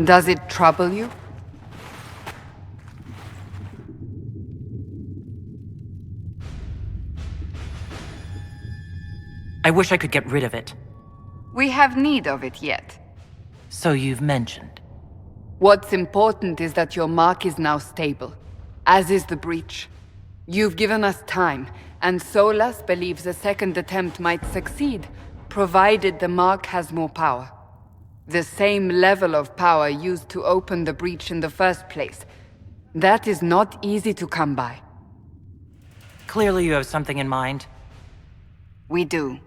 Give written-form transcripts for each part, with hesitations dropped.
Does it trouble you? I wish I could get rid of it. We have need of it yet. So you've mentioned. What's important is that your mark is now stable, as is the breach. You've given us time, and Solas believes a second attempt might succeed, provided the mark has more power. The same level of power used to open the breach in the first place. That is not easy to come by. Clearly you have something in mind. We do.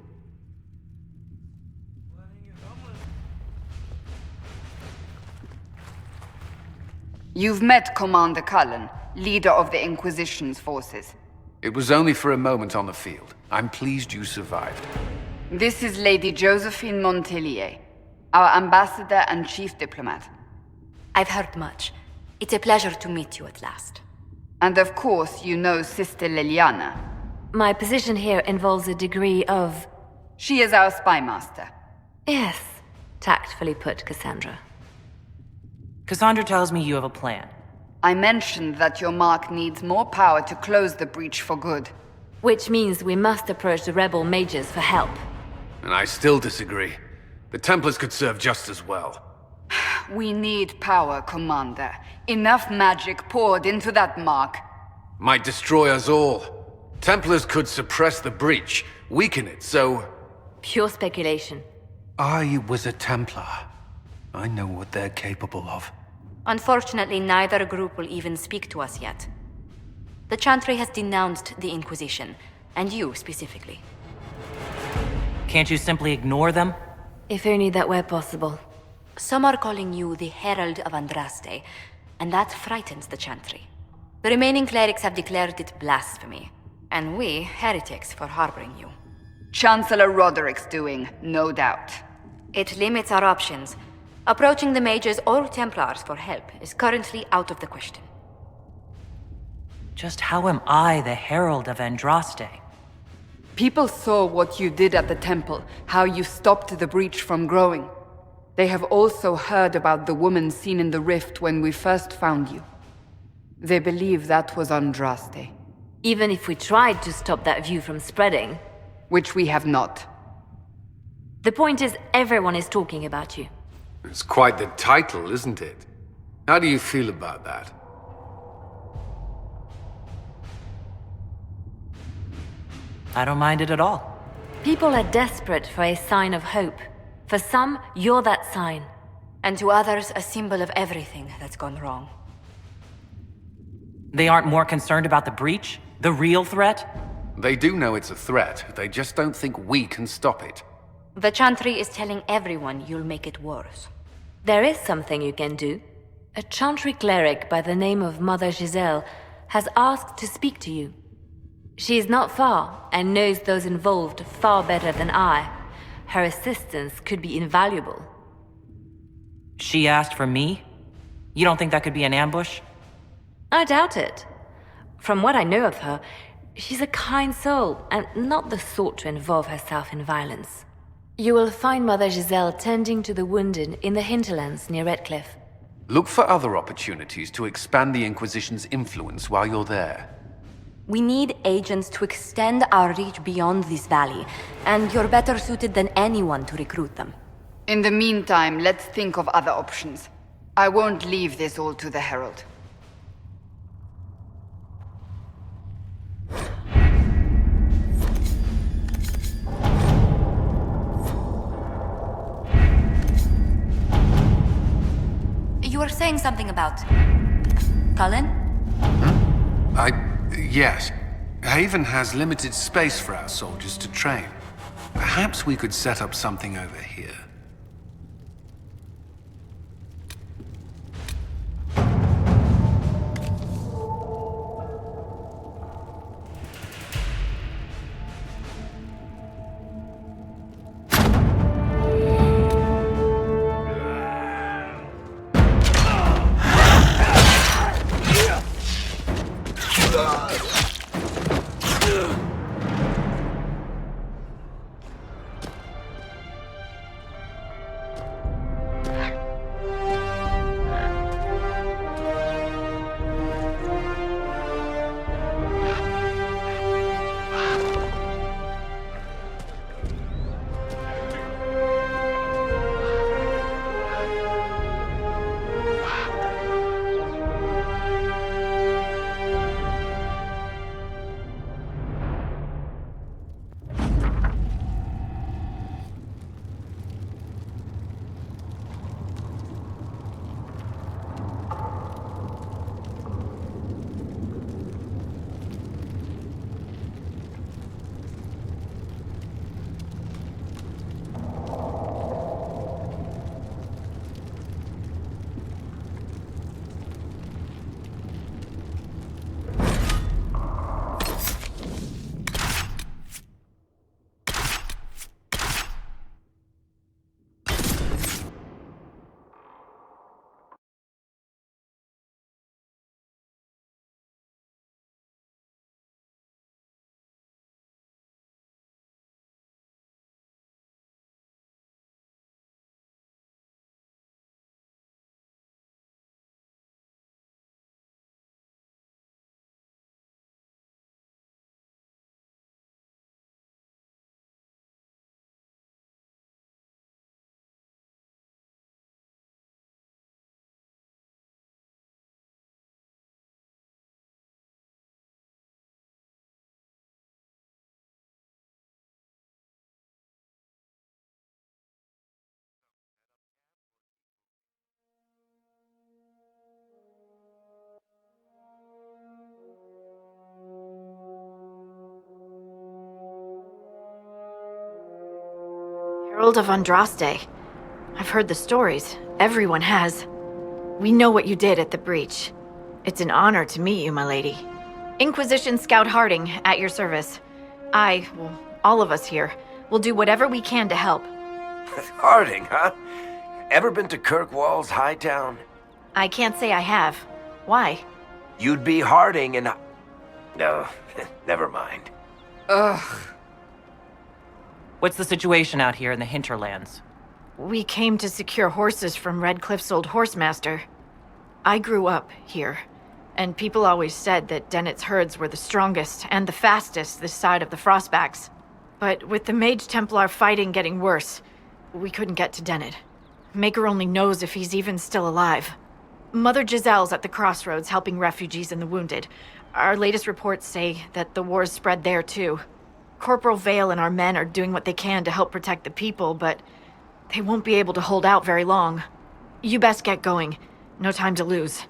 You've met Commander Cullen, leader of the Inquisition's forces. It was only for a moment on the field. I'm pleased you survived. This is Lady Josephine Montelier, our ambassador and chief diplomat. I've heard much. It's a pleasure to meet you at last. And of course, you know Sister Liliana. My position here involves a degree of... She is our spy master. Yes, tactfully put, Cassandra. Cassandra tells me you have a plan. I mentioned that your mark needs more power to close the breach for good. Which means we must approach the rebel mages for help. And I still disagree. The Templars could serve just as well. We need power, Commander. Enough magic poured into that mark. Might destroy us all. Templars could suppress the breach, weaken it, so... Pure speculation. I was a Templar. I know what they're capable of. Unfortunately, neither group will even speak to us yet. The Chantry has denounced the Inquisition, and you specifically. Can't you simply ignore them? If only that were possible. Some are calling you the Herald of Andraste, and that frightens the Chantry. The remaining clerics have declared it blasphemy, and we heretics for harboring you. Chancellor Roderick's doing, no doubt. It limits our options. Approaching the mages or Templars for help is currently out of the question. Just how am I the Herald of Andraste? People saw what you did at the temple, how you stopped the breach from growing. They have also heard about the woman seen in the rift when we first found you. They believe that was Andraste. Even if we tried to stop that view from spreading... Which we have not. The point is, everyone is talking about you. It's quite the title, isn't it? How do you feel about that? I don't mind it at all. People are desperate for a sign of hope. For some, you're that sign. And to others, a symbol of everything that's gone wrong. They aren't more concerned about the breach? The real threat? They do know it's a threat. They just don't think we can stop it. The Chantry is telling everyone you'll make it worse. There is something you can do. A Chantry cleric by the name of Mother Giselle has asked to speak to you. She is not far and knows those involved far better than I. Her assistance could be invaluable. She asked for me? You don't think that could be an ambush? I doubt it. From what I know of her, she's a kind soul and not the sort to involve herself in violence. You will find Mother Giselle tending to the wounded in the Hinterlands near Redcliffe. Look for other opportunities to expand the Inquisition's influence while you're there. We need agents to extend our reach beyond this valley, and you're better suited than anyone to recruit them. In the meantime, let's think of other options. I won't leave this all to the Herald. You were saying something about... Cullen? Yes. Haven has limited space for our soldiers to train. Perhaps we could set up something over here. Herald of Andraste. I've heard the stories. Everyone has. We know what you did at the breach. It's an honor to meet you, my lady. Inquisition Scout Harding, at your service. All of us here, will do whatever we can to help. Harding, huh? Ever been to Kirkwall's Hightown? I can't say I have. Why? You'd be Harding and No, never mind. Ugh. What's the situation out here in the Hinterlands? We came to secure horses from Redcliffe's old horsemaster. I grew up here, and people always said that Dennett's herds were the strongest and the fastest this side of the Frostbacks. But with the Mage Templar fighting getting worse, we couldn't get to Dennett. Maker only knows if he's even still alive. Mother Giselle's at the crossroads helping refugees and the wounded. Our latest reports say that the war's spread there too. Corporal Vale and our men are doing what they can to help protect the people, but they won't be able to hold out very long. You best get going. No time to lose.